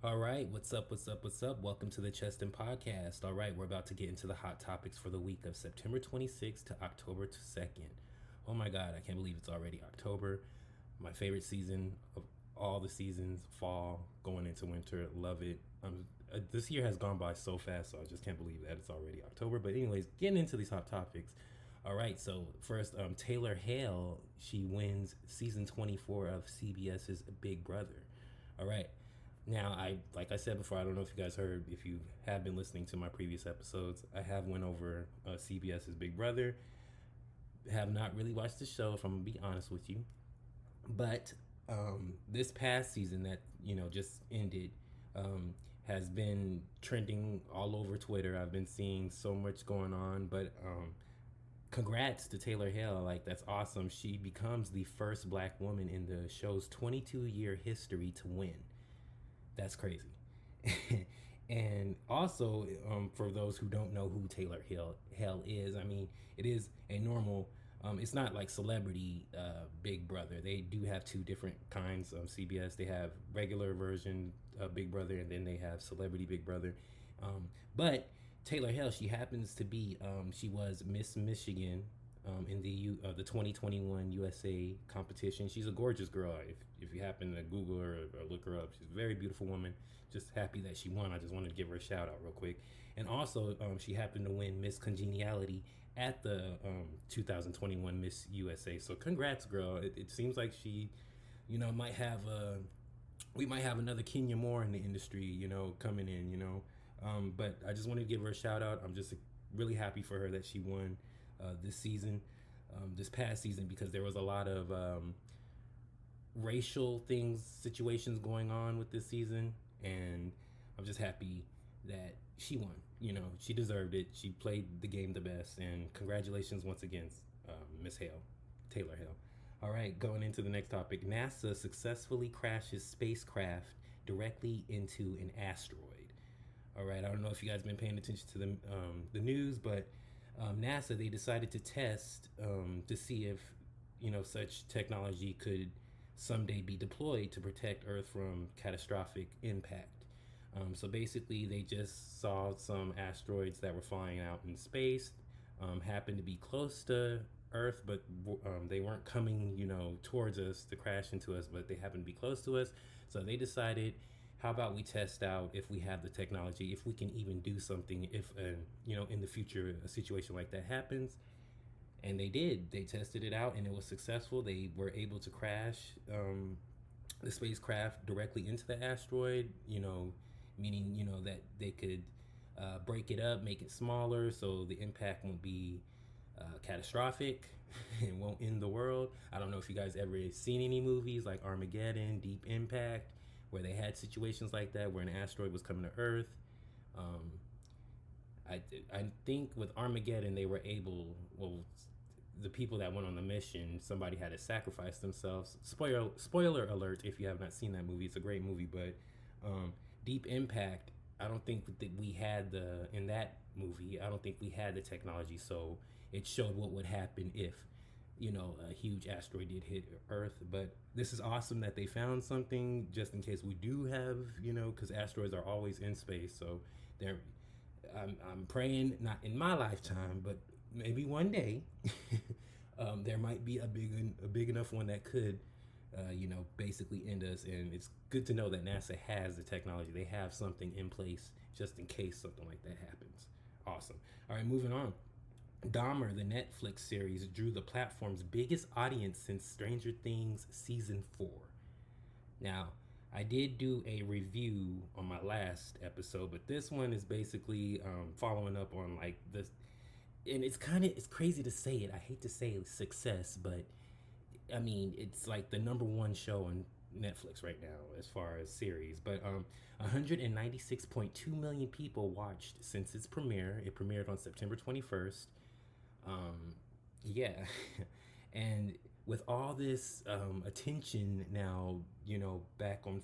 All right, what's up? What's up? What's up? Welcome to the Cheston Podcast. All right, we're about to get into the hot topics for the week of September 26th to October 2nd. Oh my God, I can't believe it's already October. My favorite season of all the seasons, fall, going into winter. Love it. This year has gone by so fast, so I just can't believe that it's already October. But, anyways, getting into these hot topics. All right, so first, Taylor Hale, she wins season 24 of CBS's Big Brother. All right, now, like I said before, I don't know if you guys heard. If you have been listening to my previous episodes, I have went over CBS's Big Brother. Have not really watched the show, if I'm gonna be honest with you. But this past season that just ended has been trending all over Twitter. I've been seeing so much going on, but congrats to Taylor Hale. Like, that's awesome. She becomes the first black woman in the show's 22-year history to win. That's crazy. And also, for those who don't know who Taylor Hale is, I mean, it is a normal. It's not like celebrity Big Brother. They do have two different kinds of CBS. They have regular version Big Brother, and then they have celebrity Big Brother. But Taylor Hale, she happens to be. She was Miss Michigan in the 2021 USA competition. She's a gorgeous girl. If you happen to Google her or look her up, she's a very beautiful woman. Just happy that she won. I just wanted to give her a shout out real quick. And also, she happened to win Miss Congeniality at the 2021 Miss USA. So congrats, girl. It seems like she, might have we might have another Kenya Moore in the industry, coming in, but I just wanted to give her a shout out. I'm just really happy for her that she won this season, this past season, because there was a lot of racial things, situations going on with this season, and I'm just happy that she won. She deserved it. She played the game the best, and congratulations once again, Miss Hale, Taylor Hale. All right, going into the next topic. NASA successfully crashes spacecraft directly into an asteroid. All right, I don't know if you guys been paying attention to the news, but NASA, they decided to test to see if such technology could someday be deployed to protect Earth from catastrophic impact. So basically, they just saw some asteroids that were flying out in space, happened to be close to Earth, but they weren't coming, towards us to crash into us, but they happened to be close to us. So they decided, how about we test out if we have the technology, if we can even do something, if in the future a situation like that happens. And they did. They tested it out, and it was successful. They were able to crash the spacecraft directly into the asteroid. Meaning that they could break it up, make it smaller, so the impact won't be catastrophic and won't end the world. I don't know if you guys ever seen any movies like Armageddon, Deep Impact, where they had situations like that where an asteroid was coming to Earth. Um, I think with Armageddon they were able, well, the people that went on the mission, somebody had to sacrifice themselves. Spoiler alert if you have not seen that movie. It's a great movie, but Deep Impact, I don't think that we had in that movie. I don't think we had the technology, so it showed what would happen if a huge asteroid did hit Earth. But this is awesome that they found something just in case we do have, because asteroids are always in space. So they're, I'm praying not in my lifetime, but maybe one day there might be a big enough one that could basically end us. And it's good to know that NASA has the technology. They have something in place just in case something like that happens. Awesome. All right, moving on. DAHMER, the Netflix series, drew the platform's biggest audience since Stranger Things season 4. Now, I did do a review on my last episode, but this one is basically following up on like this, and it's crazy to say it. I hate to say success, but I mean, it's like the number one show on Netflix right now as far as series. But 196.2 million people watched since its premiere. It premiered on September 21st. Yeah, and with all this attention now, back on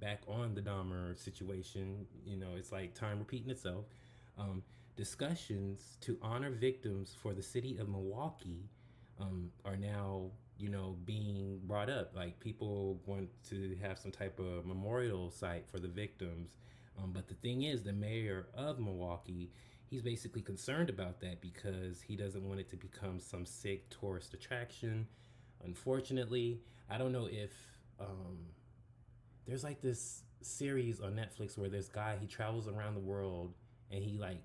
back on the Dahmer situation, it's like time repeating itself. Discussions to honor victims for the city of Milwaukee are now being brought up. Like people want to have some type of memorial site for the victims. But the thing is, the mayor of Milwaukee, he's basically concerned about that because he doesn't want it to become some sick tourist attraction. Unfortunately, I don't know if there's like this series on Netflix where this guy, he travels around the world and he like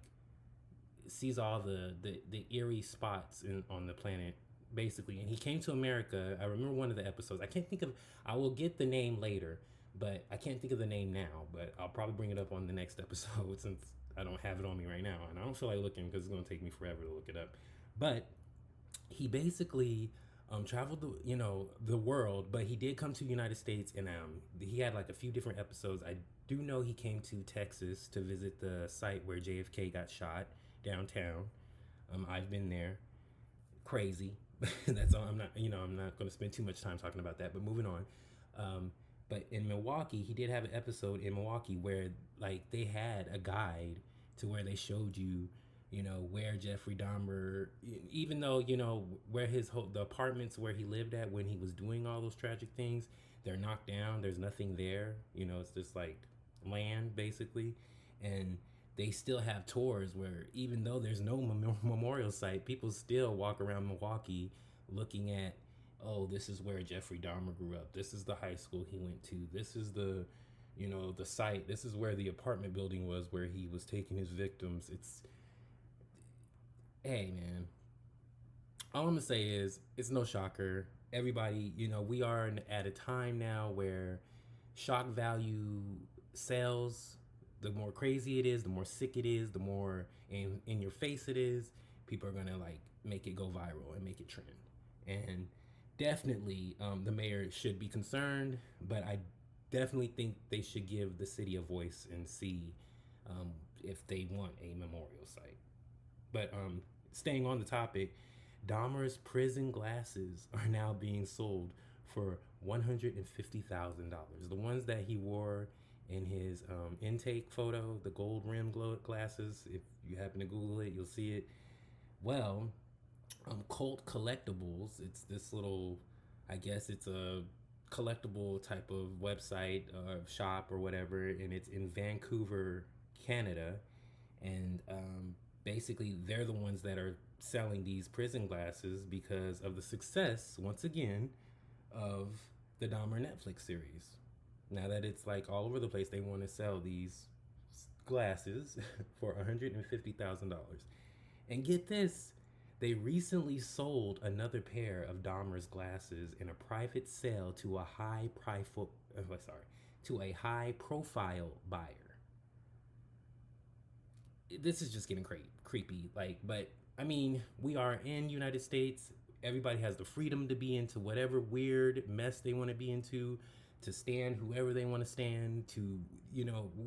sees all the eerie spots on the planet basically, and he came to America. I remember one of the episodes. I can't think of. I will get the name later, but I can't think of the name now. But I'll probably bring it up on the next episode since I don't have it on me right now, and I don't feel like looking because it's gonna take me forever to look it up. But he basically traveled the world, but he did come to the United States, and he had like a few different episodes. I do know he came to Texas to visit the site where JFK got shot downtown. I've been there. Crazy. That's all. I'm not going to spend too much time talking about that. But moving on. But in Milwaukee, he did have an episode in Milwaukee where like they had a guide to where they showed you, where Jeffrey Dahmer, even though where the apartments where he lived at when he was doing all those tragic things, they're knocked down. There's nothing there. It's just like land basically, and they still have tours where even though there's no memorial site, people still walk around Milwaukee looking at, oh, this is where Jeffrey Dahmer grew up. This is the high school he went to. This is the site. This is where the apartment building was where he was taking his victims. Hey, man. All I'm going to say is it's no shocker. Everybody, we are at a time now where shock value sells. The more crazy it is, the more sick it is, the more in your face it is, people are gonna like make it go viral and make it trend. And definitely, the mayor should be concerned, but I definitely think they should give the city a voice and see if they want a memorial site. But staying on the topic, Dahmer's prison glasses are now being sold for $150,000. The ones that he wore in his intake photo, the gold rim glasses, if you happen to Google it, you'll see it. Well, Cult Collectibles, it's this little, I guess it's a collectible type of website, shop or whatever, and it's in Vancouver, Canada. And basically, they're the ones that are selling these prison glasses because of the success, once again, of the Dahmer Netflix series. Now that it's like all over the place, they want to sell these glasses for $150,000. And get this, they recently sold another pair of Dahmer's glasses in a private sale to a high profile buyer. This is just getting creepy. But I mean, we are in United States. Everybody has the freedom to be into whatever weird mess they want to be into, to stand whoever they want to stand, to,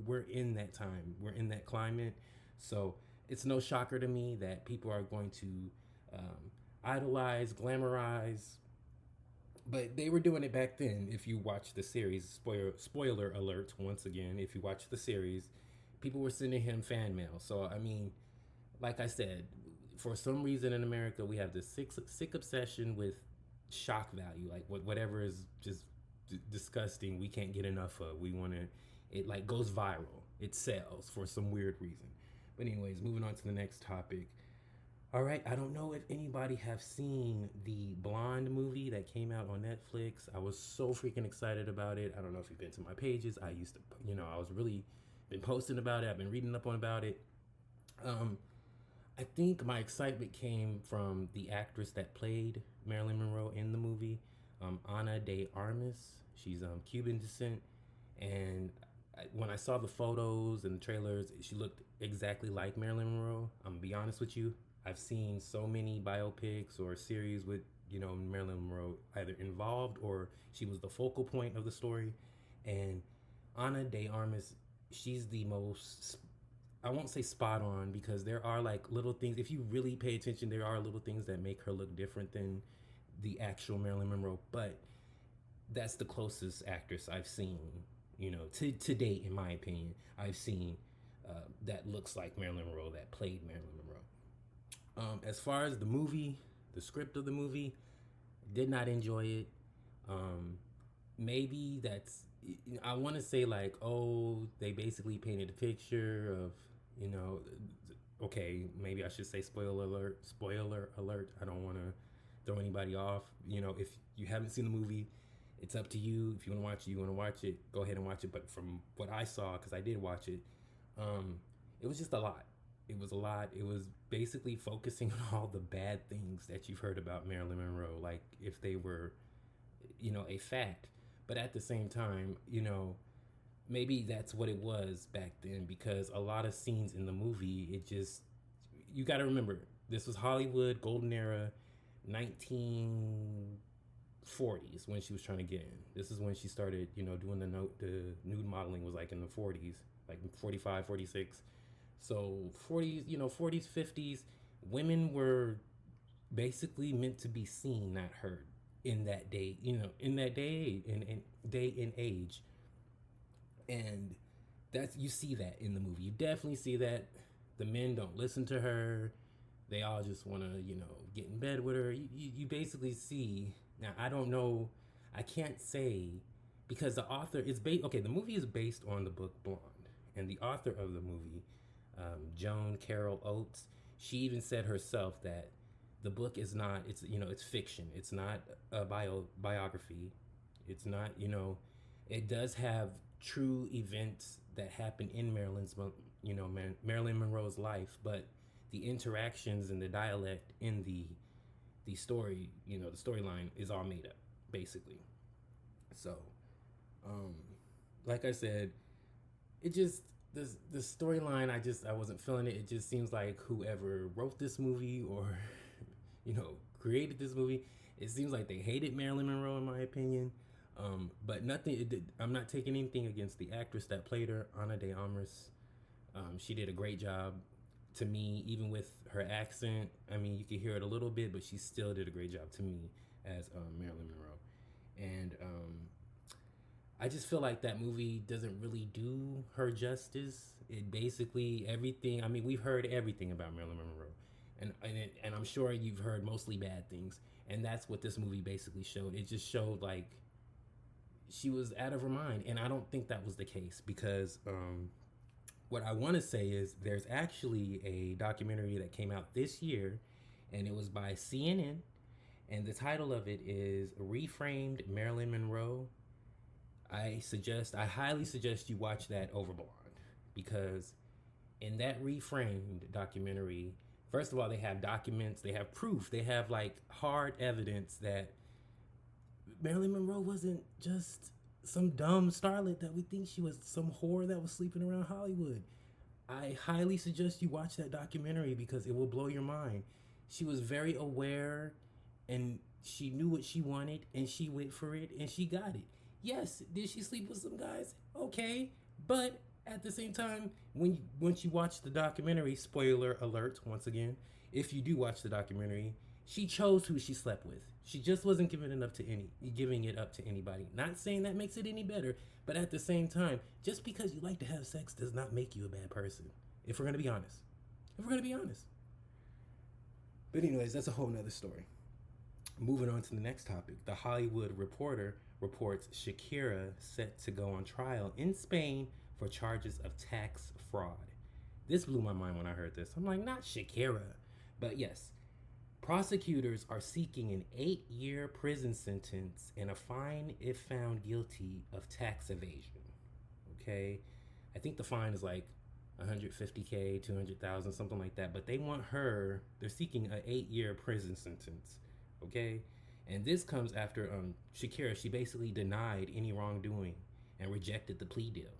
we're in that time. We're in that climate. So it's no shocker to me that people are going to idolize, glamorize. But they were doing it back then. If you watch the series, spoiler alert, once again, if you watch the series, people were sending him fan mail. So, I mean, like I said, for some reason in America, we have this sick obsession with shock value. Like whatever is just disgusting, we can't get enough of. We want to, it like goes viral. It sells for some weird reason. But anyways, moving on to the next topic. All right, I don't know if anybody have seen the Blonde movie that came out on Netflix. I was so freaking excited about it. I don't know if you've been to my pages. I used to, I was really been posting about it. I've been reading up on about it. I think my excitement came from the actress that played Marilyn Monroe in the movie, Ana de Armas. She's Cuban descent, and when I saw the photos and the trailers, she looked exactly like Marilyn Monroe. I'm gonna be honest with you, I've seen so many biopics or series with Marilyn Monroe either involved or she was the focal point of the story, and Ana de Armas, she's the most, I won't say spot on because there are like little things, if you really pay attention, there are little things that make her look different than the actual Marilyn Monroe, but that's the closest actress I've seen, to date, in my opinion, I've seen that looks like Marilyn Monroe, that played Marilyn Monroe. As far as the movie, the script of the movie, Did not enjoy it. Um, Maybe that's, I want to say like, oh, they basically painted a picture of, you know, okay, maybe I should say spoiler alert. Spoiler alert. I don't want to throw anybody off. You know, if you haven't seen the movie, it's up to you. If you want to watch it, you want to watch it. Go ahead and watch it. But from what I saw, because I did watch it, um, it was just a lot. It was a lot. It was basically focusing on all the bad things that you've heard about Marilyn Monroe, like if they were, a fact. But at the same time, maybe that's what it was back then, because a lot of scenes in the movie, it just, you got to remember, this was Hollywood, golden era, 1940s when she was trying to get in. This is when she started, doing the nude modeling was like in the 40s, like 45, 46. So 40s, 40s, 50s, women were basically meant to be seen, not heard in that day, in that day and age. And that's, you see that in the movie. You definitely see that the men don't listen to her. They all just want to, get in bed with her. You basically see. Now, I don't know. I can't say, because the author is based. Okay, the movie is based on the book Blonde, and the author of the movie, Joan Carol Oates, she even said herself that the book is not. It's fiction. It's not a biography. It's not. It does have true events that happened in Marilyn Monroe's life, but the interactions and the dialect in the story, the storyline is all made up, basically. So, um, like I said, it just, the storyline, I wasn't feeling it. It just seems like whoever wrote this movie or created this movie, it seems like they hated Marilyn Monroe, in my opinion. But nothing. I'm not taking anything against the actress that played her, Ana de Armas. She did a great job. To me, even with her accent, I mean, you could hear it a little bit, but she still did a great job to me as Marilyn Monroe. And I just feel like that movie doesn't really do her justice. It basically, everything. I mean, we've heard everything about Marilyn Monroe, and I'm sure you've heard mostly bad things. And that's what this movie basically showed. It just showed like she was out of her mind, and I don't think that was the case, because what I want to say is there's actually a documentary that came out this year, and it was by CNN, and the title of it is Reframed Marilyn Monroe. I highly suggest you watch that over Blonde, because in that Reframed documentary, first of all, they have documents, they have proof, they have like hard evidence that Marilyn Monroe wasn't just some dumb starlet that we think she was, some whore that was sleeping around Hollywood. I highly suggest you watch that documentary, because it will blow your mind. She was very aware, and she knew what she wanted, and she went for it, and she got it. Yes, did she sleep with some guys? Okay, but at the same time, once you watch the documentary, spoiler alert once again, if you do watch the documentary, she chose who she slept with. She just wasn't giving it up to anybody. Not saying that makes it any better, but at the same time, just because you like to have sex does not make you a bad person. If we're gonna be honest. If we're gonna be honest. But anyways, that's a whole nother story. Moving on to the next topic. The Hollywood Reporter reports Shakira set to go on trial in Spain for charges of tax fraud. This blew my mind when I heard this. I'm like, not Shakira. But yes, prosecutors are seeking an 8-year prison sentence and a fine if found guilty of tax evasion. Okay? I think the fine is like 150K, 200,000, something like that. But they're seeking an 8-year prison sentence. Okay? And this comes after Shakira, she basically denied any wrongdoing and rejected the plea deal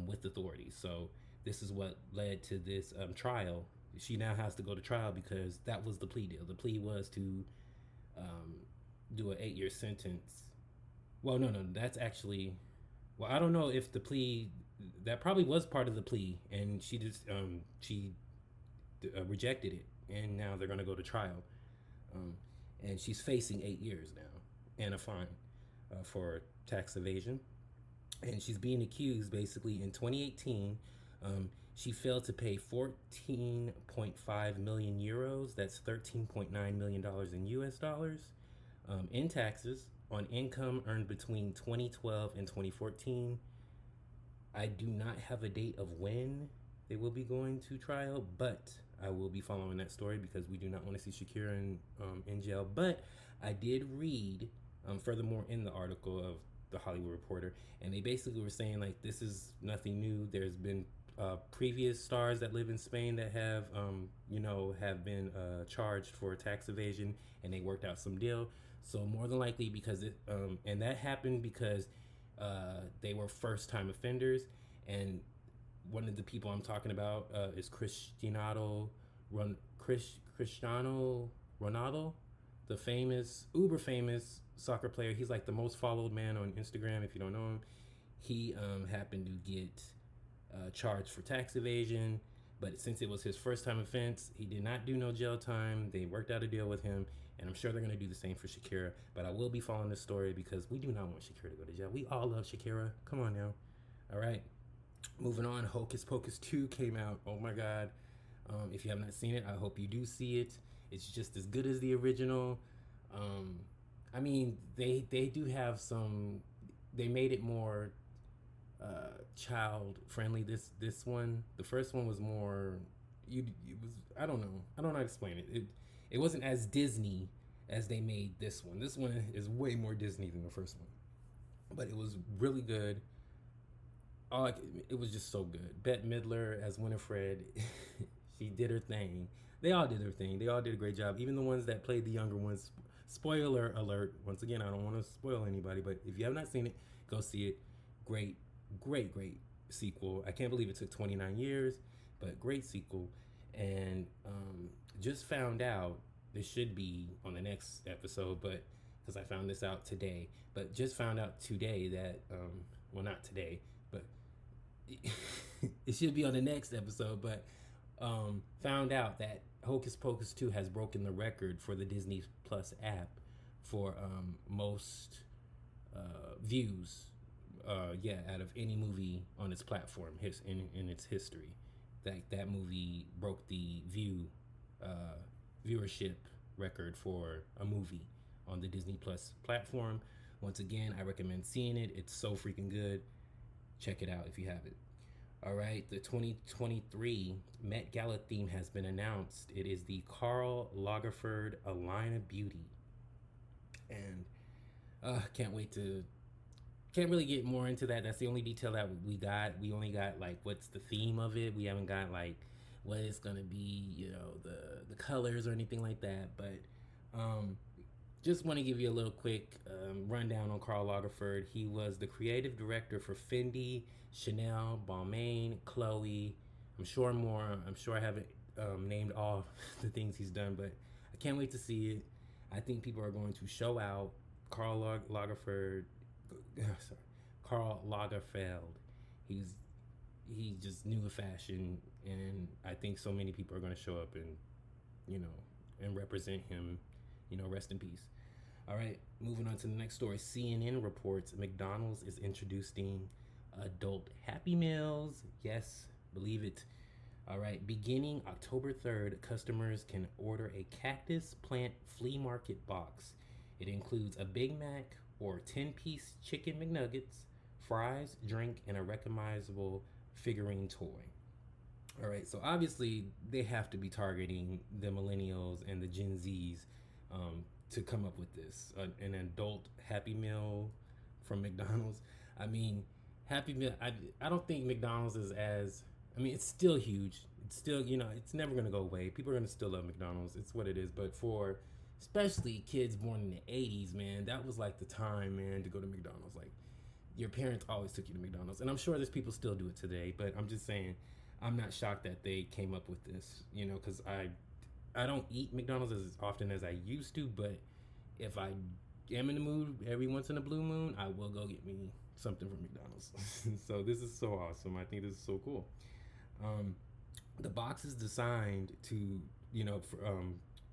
with authorities. So this is what led to this trial. She now has to go to trial because that was the plea deal. The plea was to do an 8-year sentence. Well, no, that's actually, well, I don't know if the plea, that probably was part of the plea, and she just rejected it, and now they're going to go to trial. And she's facing 8 years now and a fine for tax evasion. And she's being accused, basically, in 2018, she failed to pay 14.5 million euros. That's $13.9 million in US dollars. in taxes on income earned between 2012 and 2014. I do not have a date of when they will be going to trial, but I will be following that story because we do not want to see Shakira in jail. But I did read, furthermore, in the article of the Hollywood Reporter, and they basically were saying like this is nothing new. There's been previous stars that live in Spain that have, have been charged for tax evasion, and they worked out some deal. So more than likely, because and that happened because they were first-time offenders, and one of the people I'm talking about is Cristiano Ronaldo, the famous, uber famous soccer player. He's like the most followed man on Instagram. If you don't know him, he happened to get charged for tax evasion, but since it was his first time offense, he did not do no jail time. They worked out a deal with him, and I'm sure they're going to do the same for Shakira. But I will be following this story because we do not want Shakira to go to jail. We all love Shakira. Come on now. All right. Moving on, Hocus Pocus 2 came out. Oh my God. If you have not seen it, I hope you do see it. It's just as good as the original. I mean, they do have some. They made it more child friendly. This one, the first one was more. It was. I don't know. I don't know how to explain it. It wasn't as Disney as they made this one. This one is way more Disney than the first one, but it was really good. It was just so good. Bette Midler as Winifred, she did her thing. They all did their thing. They all did a great job. Even the ones that played the younger ones. Spoiler alert. Once again, I don't want to spoil anybody, but if you have not seen it, go see it. Great sequel. I can't believe it took 29 years, but great sequel. And just found out, this should be on the next episode, but because I found this out today, but just found out today that, well, not today, but it should be on the next episode, but found out that Hocus Pocus 2 has broken the record for the Disney Plus app for most views, out of any movie on its platform in its history. That movie broke the viewership record for a movie on the Disney Plus platform. Once again, I recommend seeing it. It's so freaking good. Check it out if you haven't. All right, the 2023 Met Gala theme has been announced. It is the Karl Lagerfeld A Line of Beauty. And can't really get more into that. That's the only detail that we got. We only got like what's the theme of it. We haven't got like what it's gonna be, the colors or anything like that. But just want to give you a little quick rundown on Karl Lagerfeld. He was the creative director for Fendi, Chanel, Balmain, Chloe. I'm sure more. I'm sure I haven't named all the things he's done, but I can't wait to see it. I think people are going to show out. Karl Lagerfeld. He just knew a fashion, and I think so many people are going to show up and represent him. Rest in peace. All right, moving on to the next story. CNN reports McDonald's is introducing adult Happy Meals. Yes, believe it. All right, beginning October 3rd, customers can order a cactus plant flea market box. It includes a Big Mac or 10-piece chicken McNuggets, fries, drink, and a recognizable figurine toy. All right, so obviously they have to be targeting the millennials and the Gen Zs to come up with this. An adult Happy Meal from McDonald's. I mean, Happy Meal, I don't think McDonald's is as, it's still huge. It's still, it's never going to go away. People are going to still love McDonald's. It's what it is. But for especially kids born in the 80s, man, that was like the time, man, to go to McDonald's. Like, your parents always took you to McDonald's. And I'm sure there's people still do it today. But I'm just saying, I'm not shocked that they came up with this, because I don't eat McDonald's as often as I used to, but if I am in the mood every once in a blue moon, I will go get me something from McDonald's. So this is so awesome. I think this is so cool. The box is designed to,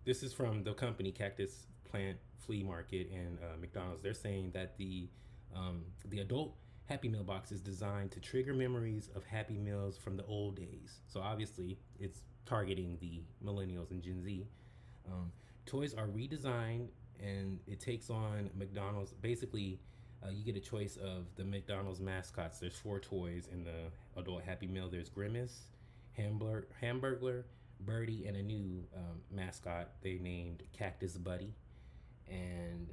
this is from the company Cactus Plant Flea Market and McDonald's. They're saying that the adult Happy Meal box is designed to trigger memories of Happy Meals from the old days. So obviously, it's targeting the millennials and Gen Z. Toys are redesigned and it takes on McDonald's. Basically, you get a choice of the McDonald's mascots. There's 4 toys in the adult Happy Meal. There's Grimace, Hamburglar, Birdie, and a new mascot they named Cactus Buddy. And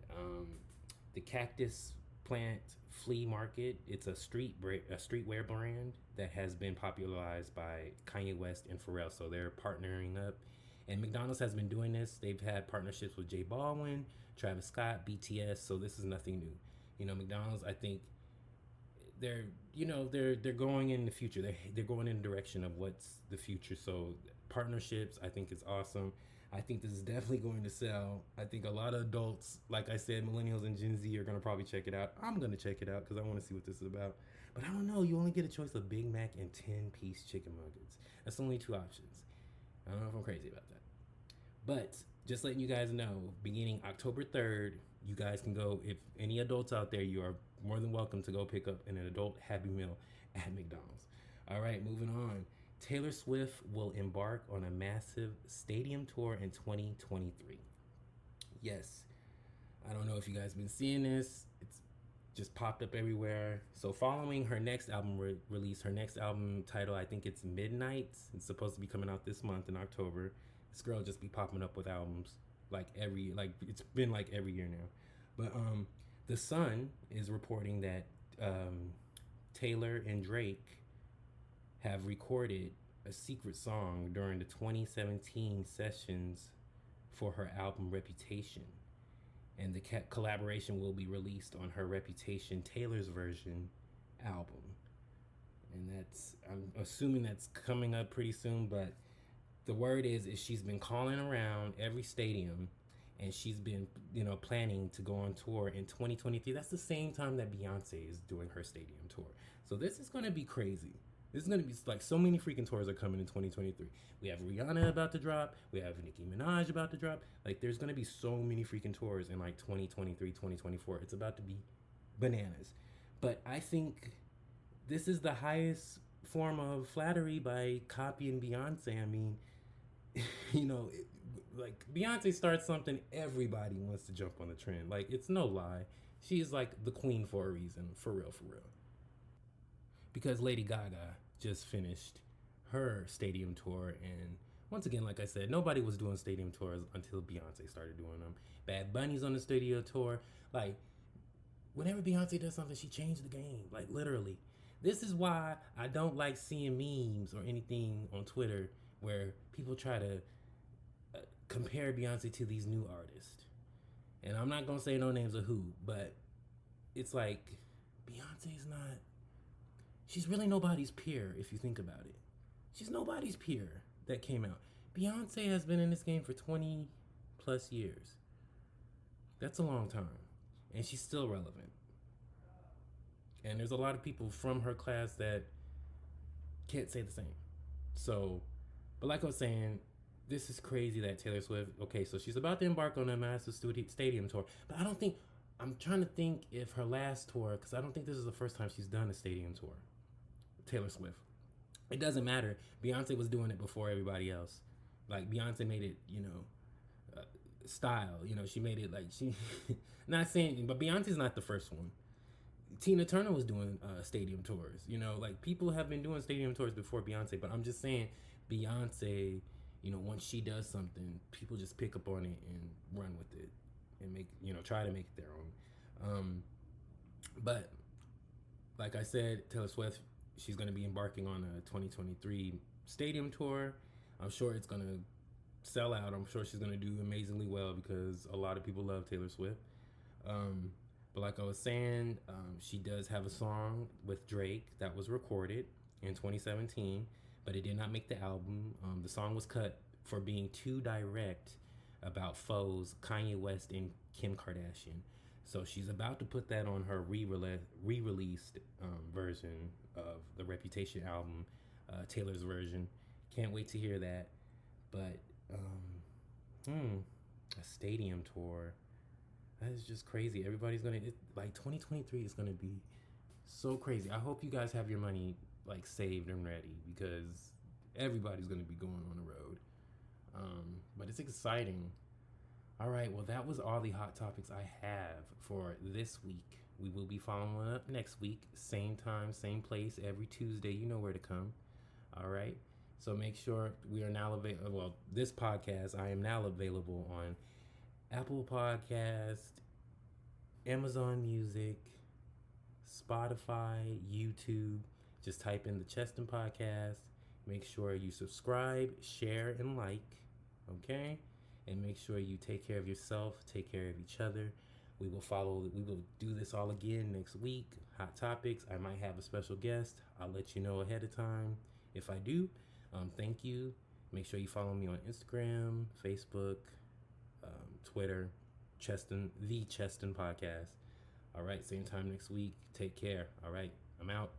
the Cactus Plant Flea Market. It's a streetwear brand that has been popularized by Kanye West and Pharrell. So they're partnering up, and McDonald's has been doing this. They've had partnerships with J Balvin, Travis Scott, BTS. So this is nothing new. McDonald's, I think they're going in the future. They're going in the direction of what's the future. So partnerships, I think, is awesome. I think this is definitely going to sell. I think a lot of adults, like I said, millennials and Gen Z, are going to probably check it out. I'm going to check it out because I want to see what this is about. But I don't know. You only get a choice of Big Mac and 10-piece chicken nuggets. That's only 2 options. I don't know if I'm crazy about that. But just letting you guys know, beginning October 3rd, you guys can go. If any adults out there, you are more than welcome to go pick up an adult Happy Meal at McDonald's. All right, moving on. Taylor Swift will embark on a massive stadium tour in 2023. Yes, I don't know if you guys have been seeing this. It's just popped up everywhere. So following her next album release, her next album title, I think it's Midnights. It's supposed to be coming out this month in October. This girl just be popping up with albums it's been like every year now. But The Sun is reporting that Taylor and Drake have recorded a secret song during the 2017 sessions for her album Reputation. And the collaboration will be released on her Reputation Taylor's Version album. And I'm assuming that's coming up pretty soon, but the word is she's been calling around every stadium, and she's been, planning to go on tour in 2023. That's the same time that Beyonce is doing her stadium tour. So this is going to be crazy. This is going to be like so many freaking tours are coming in 2023. We have Rihanna about to drop. We have Nicki Minaj about to drop. Like, there's going to be so many freaking tours in like 2023, 2024. It's about to be bananas. But I think this is the highest form of flattery by copying Beyonce. I mean, like Beyonce starts something, everybody wants to jump on the trend. Like, it's no lie. She's like the queen for a reason, for real, for real. Because Lady Gaga just finished her stadium tour, and once again, like I said, nobody was doing stadium tours until Beyonce started doing them. Bad Bunny's on the stadium tour. Like, whenever Beyonce does something, she changed the game. Like, literally. This is why I don't like seeing memes or anything on Twitter where people try to compare Beyonce to these new artists. And I'm not going to say no names of who, but it's like, Beyonce's not... She's really nobody's peer, if you think about it. She's nobody's peer that came out. Beyonce has been in this game for 20 plus years. That's a long time. And she's still relevant. And there's a lot of people from her class that can't say the same. So, but like I was saying, this is crazy that Taylor Swift, okay, so she's about to embark on a massive stadium tour. But I don't think, I'm trying to think if her last tour, because I don't think this is the first time she's done a stadium tour. Taylor Swift. It doesn't matter. Beyonce was doing it before everybody else. Like, Beyonce made it, style. She made it like she, not saying, but Beyonce's not the first one. Tina Turner was doing stadium tours. Like, people have been doing stadium tours before Beyonce, but I'm just saying, Beyonce, once she does something, people just pick up on it and run with it and make, try to make it their own. But like I said, Taylor Swift, she's going to be embarking on a 2023 stadium tour. I'm sure it's going to sell out. I'm sure she's going to do amazingly well because a lot of people love Taylor Swift. But like I was saying, she does have a song with Drake that was recorded in 2017, but it did not make the album. The song was cut for being too direct about foes Kanye West and Kim Kardashian. So she's about to put that on her re-released version of the Reputation album, Taylor's version. Can't wait to hear that. But a stadium tour. That is just crazy. Everybody's gonna, 2023 is gonna be so crazy. I hope you guys have your money like saved and ready because everybody's gonna be going on the road. But it's exciting. All right, well, that was all the hot topics I have for this week. We will be following up next week, same time, same place, every Tuesday. You know where to come. All right. So make sure we are now available. Well, this podcast, I am now available on Apple Podcast, Amazon Music, Spotify, YouTube. Just type in the Cheston Podcast. Make sure you subscribe, share, and like. Okay? And make sure you take care of yourself, take care of each other. We will do this all again next week. Hot topics. I might have a special guest. I'll let you know ahead of time if I do. Thank you. Make sure you follow me on Instagram, Facebook, Twitter, the Cheston Podcast. All right, same time next week. Take care. All right, I'm out.